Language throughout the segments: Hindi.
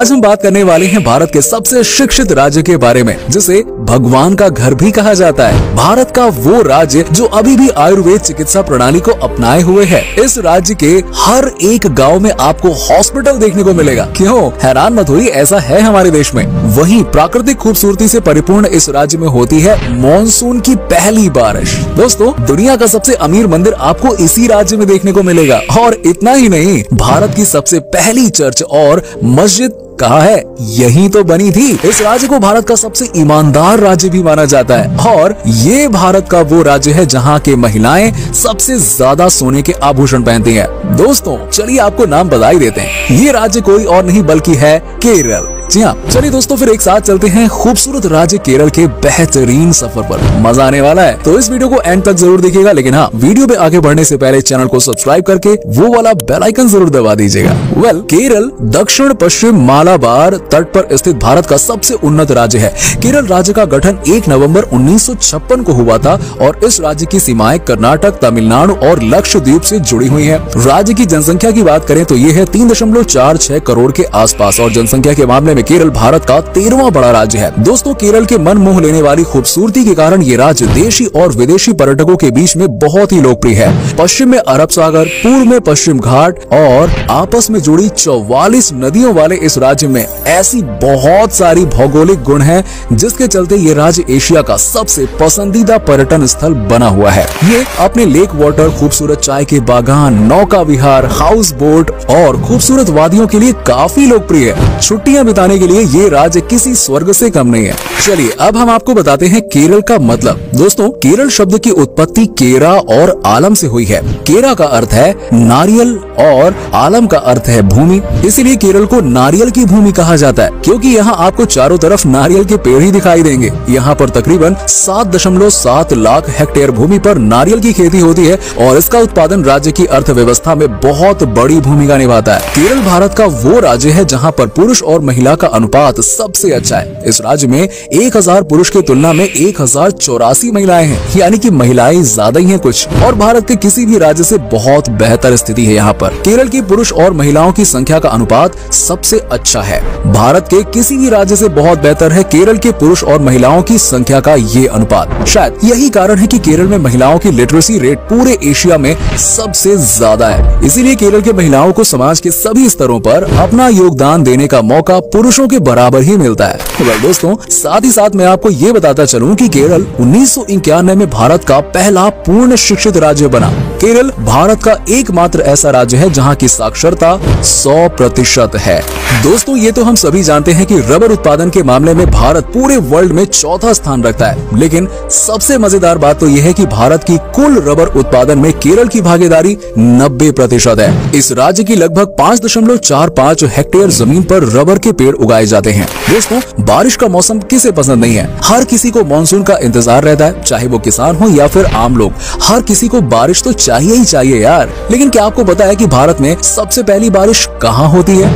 आज हम बात करने वाले हैं भारत के सबसे शिक्षित राज्य के बारे में, जिसे भगवान का घर भी कहा जाता है। भारत का वो राज्य जो अभी भी आयुर्वेद चिकित्सा प्रणाली को अपनाए हुए है। इस राज्य के हर एक गांव में आपको हॉस्पिटल देखने को मिलेगा। क्यों हैरान मत होइए, ऐसा है हमारे देश में। वहीं प्राकृतिक खूबसूरती से परिपूर्ण इस राज्य में होती है मॉनसून की पहली बारिश। दोस्तों, दुनिया का सबसे अमीर मंदिर आपको इसी राज्य में देखने को मिलेगा। और इतना ही नहीं, भारत की सबसे पहली चर्च और मस्जिद कहाँ है, यही तो बनी थी। इस राज्य को भारत का सबसे ईमानदार राज्य भी माना जाता है। और ये भारत का वो राज्य है जहाँ के महिलाएं सबसे ज्यादा सोने के आभूषण पहनती हैं। दोस्तों, चलिए आपको नाम बता ही देते हैं। ये राज्य कोई और नहीं बल्कि है केरल। जी हाँ, चलिए दोस्तों फिर एक साथ चलते हैं खूबसूरत राज्य केरल के बेहतरीन सफर पर। मजा आने वाला है, तो इस वीडियो को एंड तक जरूर देखिएगा। लेकिन हाँ, वीडियो पे आगे बढ़ने से पहले चैनल को सब्सक्राइब करके वो वाला बेल आइकन जरूर दबा दीजिएगा। केरल दक्षिण पश्चिम मालाबार तट पर स्थित भारत का सबसे उन्नत राज्य है। केरल राज्य का गठन 1 नवंबर 1956 को हुआ था और इस राज्य की सीमाएं कर्नाटक, तमिलनाडु और लक्षद्वीप से जुड़ी हुई है। राज्य की जनसंख्या की बात करें तो ये है 3.46 करोड़ के आसपास और जनसंख्या के मामले में केरल भारत का 13वां बड़ा राज्य है। दोस्तों, केरल के मन मोह लेने वाली खूबसूरती के कारण ये राज्य देशी और विदेशी पर्यटकों के बीच में बहुत ही लोकप्रिय है। पश्चिम में अरब सागर, पूर्व में पश्चिम घाट और आपस में जुड़ी 44 नदियों वाले इस राज्य में ऐसी बहुत सारी भौगोलिक गुण हैं, जिसके चलते ये राज्य एशिया का सबसे पसंदीदा पर्यटन स्थल बना हुआ है। ये अपने लेक वाटर, खूबसूरत चाय के बागान, नौका विहार, हाउस बोट और खूबसूरत वादियों के लिए काफी लोकप्रिय है। छुट्टियां बिताने के लिए ये राज्य किसी स्वर्ग से कम नहीं है। चलिए अब हम आपको बताते हैं केरल का मतलब। दोस्तों, केरल शब्द की उत्पत्ति केरा और आलम से हुई है। केरा का अर्थ है नारियल और आलम का अर्थ है भूमि। इसीलिए केरल को नारियल की भूमि कहा जाता है, क्योंकि यहाँ आपको चारों तरफ नारियल के पेड़ ही दिखाई देंगे। यहाँ पर तकरीबन 7.7 लाख हेक्टेयर भूमि पर नारियल की खेती होती है और इसका उत्पादन राज्य की अर्थव्यवस्था में बहुत बड़ी भूमिका निभाता है। केरल भारत का वो राज्य है जहाँ पर पुरुष और महिला का अनुपात सबसे अच्छा है। इस राज्य में 1000 पुरुष की तुलना में 1084 महिलाएं हैं, यानी कि महिलाएं ज्यादा ही हैं कुछ। और भारत के किसी भी राज्य से बहुत बेहतर स्थिति है यहाँ पर। केरल की पुरुष और महिलाओं की संख्या का अनुपात सबसे अच्छा है। भारत के किसी भी राज्य से बहुत बेहतर है केरल के पुरुष और महिलाओं की संख्या का ये अनुपात। शायद यही कारण है कि केरल में महिलाओं की लिटरेसी रेट पूरे एशिया में सबसे ज्यादा है। इसीलिए केरल के महिलाओं को समाज के सभी स्तरों पर अपना योगदान देने का मौका पुरुषों के बराबर ही मिलता है। दोस्तों, साथ ही साथ मैं आपको ये बताता चलूं कि केरल 1991 में भारत का पहला पूर्ण शिक्षित राज्य बना। केरल भारत का एकमात्र ऐसा राज्य है जहां की साक्षरता 100% है। दोस्तों, ये तो हम सभी जानते हैं कि रबर उत्पादन के मामले में भारत पूरे वर्ल्ड में चौथा स्थान रखता है। लेकिन सबसे मजेदार बात तो यह है कि भारत की कुल रबर उत्पादन में केरल की भागीदारी 90% है। इस राज्य की लगभग 5.45 हेक्टेयर जमीन पर रबर के पेड़ उगाए जाते हैं। दोस्तों, बारिश का मौसम किसे पसंद नहीं है। हर किसी को मानसून का इंतजार रहता है, चाहे वो किसान हो या फिर आम लोग। हर किसी को बारिश तो चाहिए ही चाहिए यार। लेकिन क्या आपको पता है कि भारत में सबसे पहली बारिश कहाँ होती है?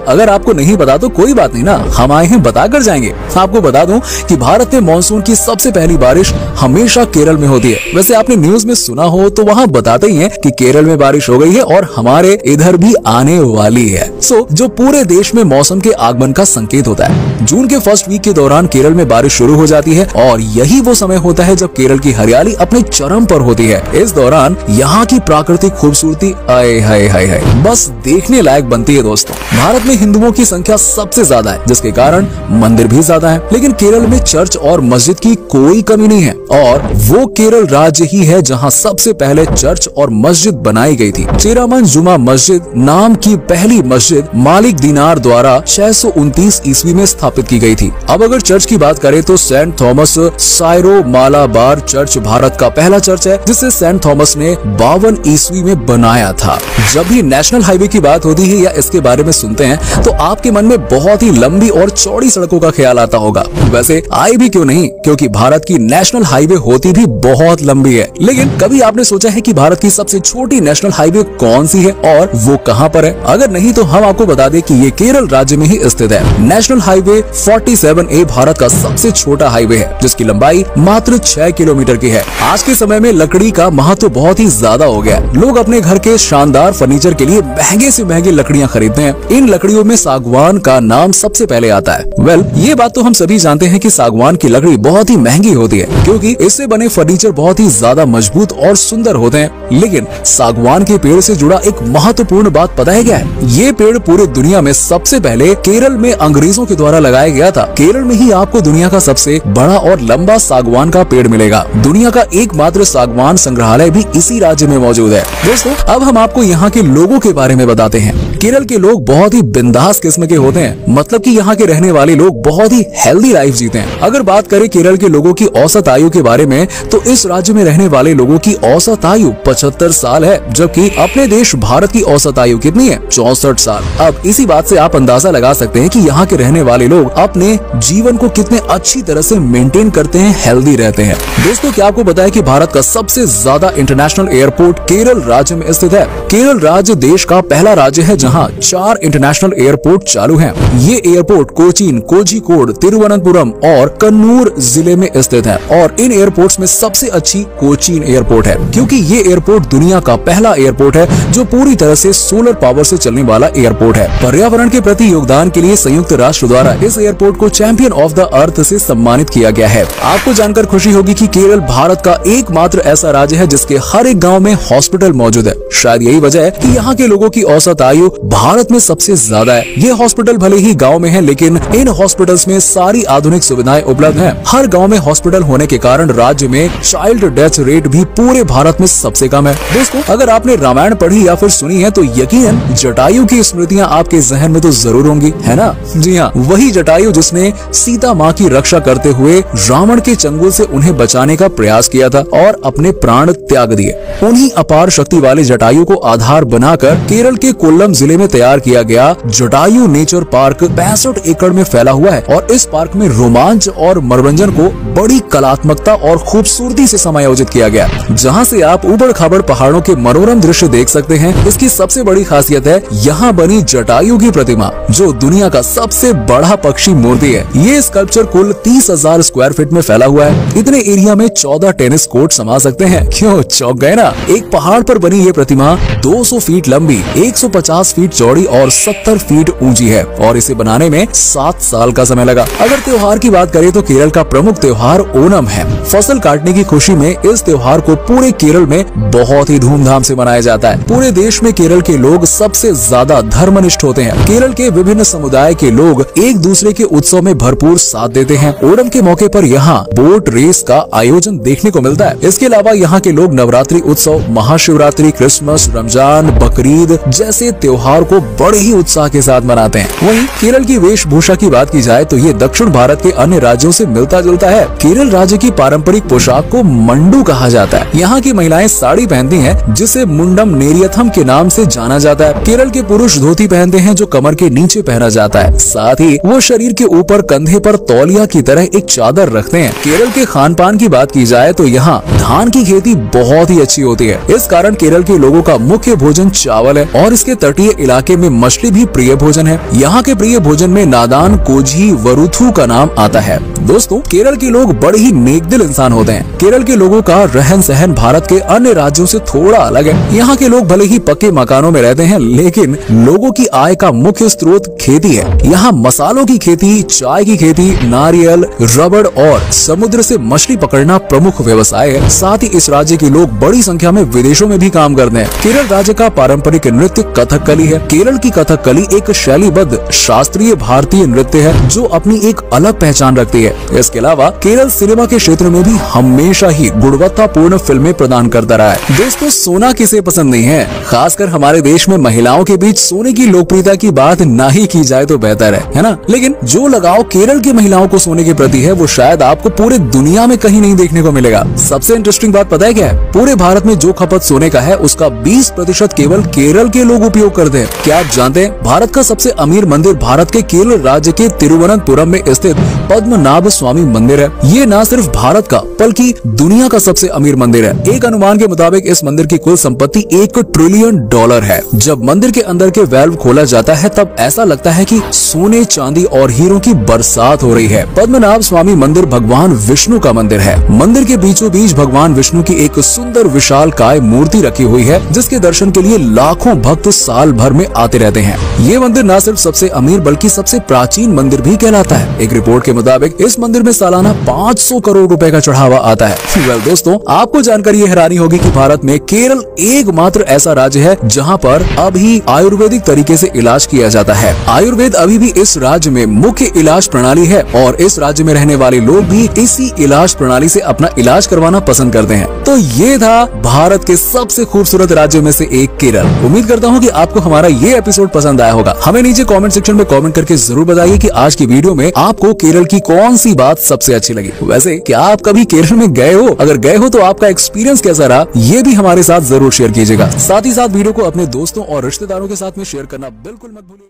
अगर आपको नहीं पता तो कोई बात नहीं ना, हम आए हैं बता कर जाएंगे। आपको बता दूं कि भारत में मानसून की सबसे पहली बारिश हमेशा केरल में होती है। वैसे आपने न्यूज में सुना हो तो वहाँ बताते ही है कि केरल में बारिश हो गई है और हमारे इधर भी आने वाली है। जो पूरे देश में मौसम के आगमन का संकेत होता है। जून के फर्स्ट वीक के दौरान केरल में बारिश शुरू हो जाती है और यही वो समय होता है जब केरल की हरियाली अपने चरम पर होती है। इस दौरान यहाँ की प्राकृतिक खूबसूरती आए हाय हाय हाय बस देखने लायक बनती है। दोस्तों, भारत में हिंदुओं की संख्या सबसे ज्यादा है, जिसके कारण मंदिर भी ज्यादा है। लेकिन केरल में चर्च और मस्जिद की कोई कमी नहीं है और वो केरल राज्य ही है जहाँ सबसे पहले चर्च और मस्जिद बनाई गई थी। चेरामन जुमा मस्जिद नाम की पहली मस्जिद मालिक दिनार द्वारा 629 ईस्वी में स्थापित की गई थी। अब अगर चर्च की बात करें तो Saint Thomas Syro Malabar church Bharat का पहला चर्च है, जिसे सेंट थॉमस ने 52 ईस्वी में बनाया था। जब भी नेशनल हाईवे की बात होती है या इसके बारे में सुनते हैं तो आपके मन में बहुत ही लंबी और चौड़ी सड़कों का ख्याल आता होगा। वैसे आए भी क्यों नहीं, क्योंकि भारत की नेशनल हाईवे होती भी बहुत लंबी है। लेकिन कभी आपने सोचा है कि भारत की सबसे छोटी नेशनल हाईवे कौन सी है और वो कहाँ पर है? अगर नहीं तो हम आपको बता दें कि ये केरल राज्य में ही स्थित है। नेशनल हाईवे 47A भारत का सबसे छोटा हाईवे है, जिसकी लंबाई मात्र 6 किलोमीटर की है। आज के समय में लकड़ी का महत्व बहुत ही ज्यादा हो गया। लोग अपने घर के शानदार फर्नीचर के लिए महंगे से महंगी लकड़ियां खरीदते हैं। इन लकड़ियों में सागवान का नाम सबसे पहले आता है। ये बात तो हम सभी जानते हैं कि सागवान की लकड़ी बहुत ही महंगी होती है, क्योंकि इससे बने फर्नीचर बहुत ही ज्यादा मजबूत और सुंदर होते हैं। लेकिन सागवान के पेड़ से जुड़ा एक महत्वपूर्ण बात पता है क्या है? ये पेड़ पूरे दुनिया में सबसे पहले केरल में अंग्रेजों के द्वारा लगाया गया था। केरल में ही आपको दुनिया का सबसे बड़ा और लंबा सागवान का पेड़ मिलेगा। दुनिया का एकमात्र सागवान संग्रहालय भी इसी राज्य में मौजूद है। दोस्तों, अब हम आपको यहाँ के लोगों के बारे में बताते हैं। केरल के लोग बहुत ही बिंदास किस्म के होते हैं, मतलब कि यहाँ के रहने वाले लोग बहुत ही हेल्दी लाइफ जीते हैं। अगर बात करें केरल के लोगों की औसत आयु के बारे में, तो इस राज्य में रहने वाले लोगों की औसत आयु 75 साल है, जबकि अपने देश भारत की औसत आयु कितनी है? 64 साल। अब इसी बात से आप अंदाजा लगा सकते हैं कि यहाँ के रहने वाले लोग अपने जीवन को कितने अच्छी तरह से मेंटेन करते हैं, हेल्दी रहते हैं। दोस्तों, क्या आपको पता है कि भारत का सबसे ज्यादा इंटरनेशनल एयरपोर्ट केरल राज्य में स्थित है? केरल राज्य देश का पहला राज्य है जहां 4 इंटरनेशनल एयरपोर्ट चालू हैं। ये एयरपोर्ट कोचीन, कोझिकोड, तिरुवनंतपुरम और कन्नूर जिले में स्थित है और इन एयरपोर्ट्स में सबसे अच्छी कोचीन एयरपोर्ट है, क्योंकि ये एयरपोर्ट दुनिया का पहला एयरपोर्ट है जो पूरी तरह से सोलर पावर से चलने वाला एयरपोर्ट है। पर्यावरण के प्रति योगदान के लिए संयुक्त राष्ट्र द्वारा इस एयरपोर्ट को चैंपियन ऑफ द अर्थ से सम्मानित किया गया है। आपको जानकर खुशी होगी कि केरल भारत का एकमात्र ऐसा राज्य है जिसके हर एक गाँव में हॉस्पिटल मौजूद है। शायद यही वजह है कि यहाँ के लोगों की औसत आयु भारत में सबसे ज्यादा है। ये हॉस्पिटल भले ही गांव में है, लेकिन इन हॉस्पिटल्स में सारी आधुनिक सुविधाएं उपलब्ध हैं। हर गांव में हॉस्पिटल होने के कारण राज्य में चाइल्ड डेथ रेट भी पूरे भारत में सबसे कम है। दोस्तों, अगर आपने रामायण पढ़ी या फिर सुनी है तो यकीनन जटायु की स्मृतियां आपके जहन में तो जरूर होंगी, है ना? जी हाँ, वही जटायु जिसने सीता माँ की रक्षा करते हुए रावण के चंगुल से उन्हें बचाने का प्रयास किया था और अपने प्राण त्याग दिए। उन्हीं अपार शक्ति वाले जटायु को आधार बनाकर केरल के कोल्लम जिले में तैयार किया गया जटायु नेचर पार्क 65 एकड़ में फैला हुआ है और इस पार्क में रोमांच और मनोरंजन को बड़ी कलात्मकता और खूबसूरती से समायोजित किया गया, जहां से आप ऊबड़ खाबड़ पहाड़ों के मनोरम दृश्य देख सकते हैं। इसकी सबसे बड़ी खासियत है यहाँ बनी जटायु की प्रतिमा, जो दुनिया का सबसे बड़ा पक्षी मूर्ति है। ये स्कल्पचर कुल 30,000 स्क्वायर फीट में फैला हुआ है। इतने एरिया में 14 टेनिस कोर्ट समा सकते हैं। क्यों चौंक गए ना? एक पहाड़ पर बनी ये प्रतिमा 200 फीट लंबी, 150 फीट चौड़ी और 70 फीट ऊंची है और इसे बनाने में 7 साल का समय लगा। अगर त्योहार की बात करें तो केरल का प्रमुख त्योहार ओणम है। फसल काटने की खुशी में इस त्योहार को पूरे केरल में बहुत ही धूमधाम से मनाया जाता है। पूरे देश में केरल के लोग सबसे ज्यादा धर्मनिष्ठ होते हैं। केरल के विभिन्न समुदाय के लोग एक दूसरे के उत्सव में भरपूर साथ देते हैं। ओणम के मौके पर यहाँ बोट रेस का आयोजन देखने को मिलता है। इसके अलावा यहाँ के लोग नवरात्रि उत्सव, महाशिवरात्रि, क्रिसमस, रमजान, बकरीद जैसे त्योहार को बड़े ही उत्साह के साथ मनाते हैं। वहीं केरल की वेशभूषा की बात की जाए तो ये दक्षिण भारत के अन्य राज्यों से मिलता जुलता है। केरल राज्य की पारंपरिक पोशाक को मंडू कहा जाता है। यहाँ की महिलाएं साड़ी पहनती हैं, जिसे मुंडम नेरियथम के नाम से जाना जाता है। केरल के पुरुष धोती पहनते हैं, जो कमर के नीचे पहना जाता है। साथ ही वो शरीर के ऊपर कंधे पर तौलिया की तरह एक चादर रखते हैं। केरल के खान पान की बात की जाए तो यहाँ धान की खेती बहुत ही अच्छी होती है। इस कारण केरल के लोगों का मुख्य भोजन चावल है और इसके तटीय इलाके में मछली भी प्रिय भोजन है। यहाँ के प्रिय भोजन में नादान, कोझी, वरुथु का नाम आता है। दोस्तों, केरल के लोग बड़े ही नेकदिल इंसान होते हैं। केरल के लोगों का रहन सहन भारत के अन्य राज्यों से थोड़ा अलग है। यहाँ के लोग भले ही पक्के मकानों में रहते हैं, लेकिन लोगों की आय का मुख्य स्रोत खेती है। यहाँ मसालों की खेती, चाय की खेती, नारियल, रबड़ और समुद्र से मछली पकड़ना प्रमुख व्यवसाय है। साथ ही इस राज्य के लोग बड़ी संख्या में विदेशों में भी काम करते हैं। केरल राज्य का पारंपरिक नृत्य कथकली है। केरल की कथकली एक शैलीबद्ध शास्त्रीय भारतीय नृत्य है जो अपनी एक अलग पहचान रखती है। इसके अलावा केरल सिनेमा के क्षेत्र में भी हमेशा ही गुणवत्तापूर्ण फिल्में प्रदान करता रहा है। दोस्तों, सोना किसे पसंद नहीं है? खासकर हमारे देश में महिलाओं के बीच सोने की लोकप्रियता की बात ना ही की जाए तो बेहतर है ना? लेकिन जो लगाव केरल की महिलाओं को सोने के प्रति है, वो शायद आपको पूरे दुनिया में कहीं नहीं देखने को मिलेगा। सबसे इंटरेस्टिंग बात पता है क्या है? पूरे भारत में जो खपत सोने का है, उसका 20% केवल केरल के लोग उपयोग करते हैं। क्या आप जानते हैं भारत का सबसे अमीर मंदिर भारत के केरल राज्य के तिरुवनंतपुरम में स्थित पद्मनाभ स्वामी मंदिर है। ये न सिर्फ भारत का बल्कि दुनिया का सबसे अमीर मंदिर है। एक अनुमान के मुताबिक इस मंदिर की कुल संपत्ति $1 ट्रिलियन है। जब मंदिर के अंदर के वेल्व खोला जाता है तब ऐसा लगता है कि सोने, चांदी और हीरों की बरसात हो रही है। पद्मनाभ स्वामी मंदिर भगवान विष्णु का मंदिर है। मंदिर के बीचों बीच भगवान विष्णु की एक सुंदर विशाल काय मूर्ति रखी हुई है, जिसके दर्शन के लिए लाखों भक्त साल भर में आते रहते हैं। ये मंदिर न सिर्फ सबसे अमीर बल्कि सबसे प्राचीन मंदिर भी कहलाता है। एक रिपोर्ट के मुताबिक इस मंदिर में सालाना 500 करोड़ रुपए का चढ़ावा आता है। वेल दोस्तों, आपको जानकर ये हैरानी होगी कि भारत में केरल एकमात्र ऐसा राज्य है जहां पर अभी आयुर्वेदिक तरीके से इलाज किया जाता है। आयुर्वेद अभी भी इस राज्य में मुख्य इलाज प्रणाली है और इस राज्य में रहने वाले लोग भी इसी इलाज प्रणाली से अपना इलाज करवाना पसंद करते हैं। तो ये था भारत के सबसे खूबसूरत राज्यों में से एक केरल। उम्मीद करता हूँ कि आपको हमारा ये एपिसोड पसंद आया होगा। हमें नीचे कमेंट सेक्शन में कमेंट करके जरूर बताइए कि आज की वीडियो में आपको केरल की कौन सी बात सबसे अच्छी लगी। वैसे क्या आप कभी केरल में गए हो? अगर गए हो तो आपका एक्सपीरियंस कैसा रहा, ये भी हमारे साथ जरूर शेयर कीजिएगा। साथ ही साथ वीडियो को अपने दोस्तों और रिश्तेदारों के साथ में शेयर करना बिल्कुल मत भूलिए।